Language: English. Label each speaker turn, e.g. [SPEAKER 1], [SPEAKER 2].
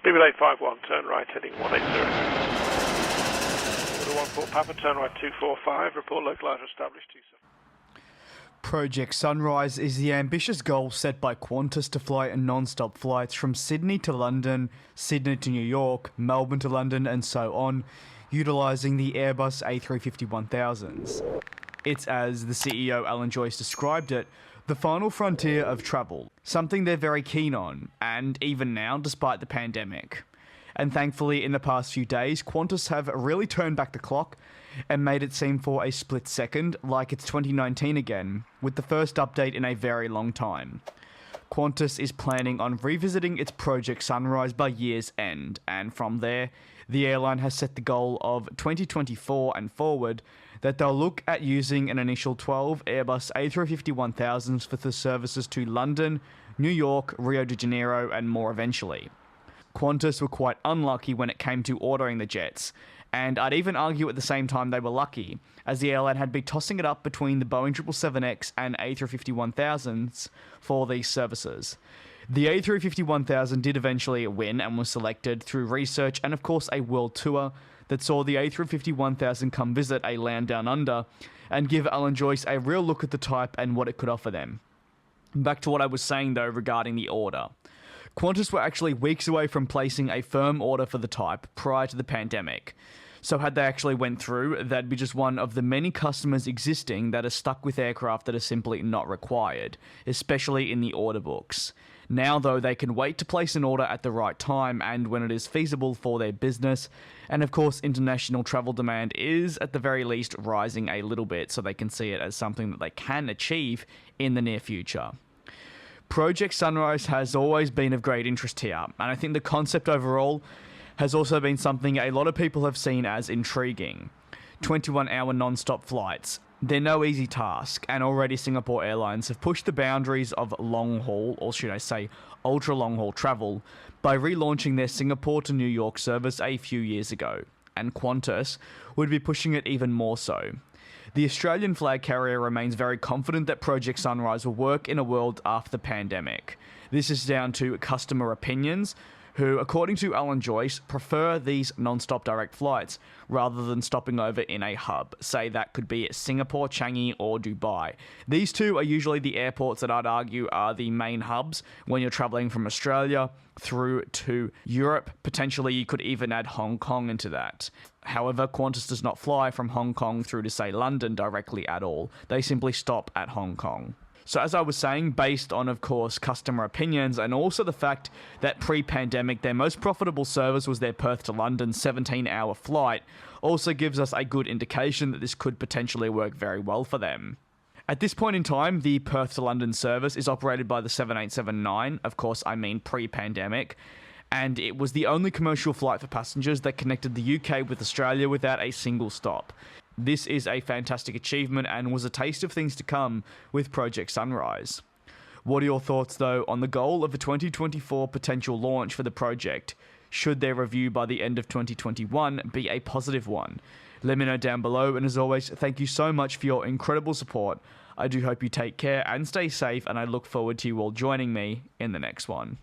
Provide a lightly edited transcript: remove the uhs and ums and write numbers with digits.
[SPEAKER 1] BBL 851, turn right, heading 180. Order 14 Papa, turn right 245, report localizer established 27.
[SPEAKER 2] Project Sunrise is the ambitious goal set by Qantas to fly non-stop flights from Sydney to London, Sydney to New York, Melbourne to London, and so on, utilising the Airbus A350-1000s. It's, as the CEO Alan Joyce described it, the final frontier of travel, something they're very keen on, and even now, despite the pandemic. And thankfully, in the past few days, Qantas have really turned back the clock and made it seem for a split second like it's 2019 again, with the first update in a very long time. Qantas is planning on revisiting its Project Sunrise by year's end, and from there, the airline has set the goal of 2024 and forward that they'll look at using an initial 12 Airbus A350-1000s for the services to London, New York, Rio de Janeiro, and more eventually. Qantas were quite unlucky when it came to ordering the jets, and I'd even argue at the same time they were lucky, as the airline had been tossing it up between the Boeing 777X and A350-1000s for these services. The A350-1000 did eventually win and was selected through research and of course a world tour that saw the A350-1000 come visit a land down under and give Alan Joyce a real look at the type and what it could offer them. Back to what I was saying though regarding the order. Qantas were actually weeks away from placing a firm order for the type prior to the pandemic. So had they actually went through, that'd be just one of the many customers existing that are stuck with aircraft that are simply not required, especially in the order books. Now though, they can wait to place an order at the right time and when it is feasible for their business. And of course, international travel demand is at the very least rising a little bit, so they can see it as something that they can achieve in the near future. Project Sunrise has always been of great interest here, and I think the concept overall has also been something a lot of people have seen as intriguing. 21-hour non-stop flights. They're no easy task, and already Singapore Airlines have pushed the boundaries of long-haul, or should I say ultra-long-haul travel, by relaunching their Singapore to New York service a few years ago, and Qantas would be pushing it even more so. The Australian flag carrier remains very confident that Project Sunrise will work in a world after the pandemic. This is down to customer opinions, who, according to Alan Joyce, prefer these non-stop direct flights rather than stopping over in a hub. Say that could be Singapore, Changi, or Dubai. These two are usually the airports that I'd argue are the main hubs when you're travelling from Australia through to Europe. Potentially, you could even add Hong Kong into that. However, Qantas does not fly from Hong Kong through to, say, London directly at all. They simply stop at Hong Kong. So as I was saying, based on, of course, customer opinions and also the fact that pre-pandemic their most profitable service was their Perth to London 17-hour flight, also gives us a good indication that this could potentially work very well for them. At this point in time, the Perth to London service is operated by the 787-9, of course I mean pre-pandemic, and it was the only commercial flight for passengers that connected the UK with Australia without a single stop. This is a fantastic achievement and was a taste of things to come with Project Sunrise. What are your thoughts though on the goal of a 2024 potential launch for the project? Should their review by the end of 2021 be a positive one? Let me know down below, and as always, thank you so much for your incredible support. I do hope you take care and stay safe, and I look forward to you all joining me in the next one.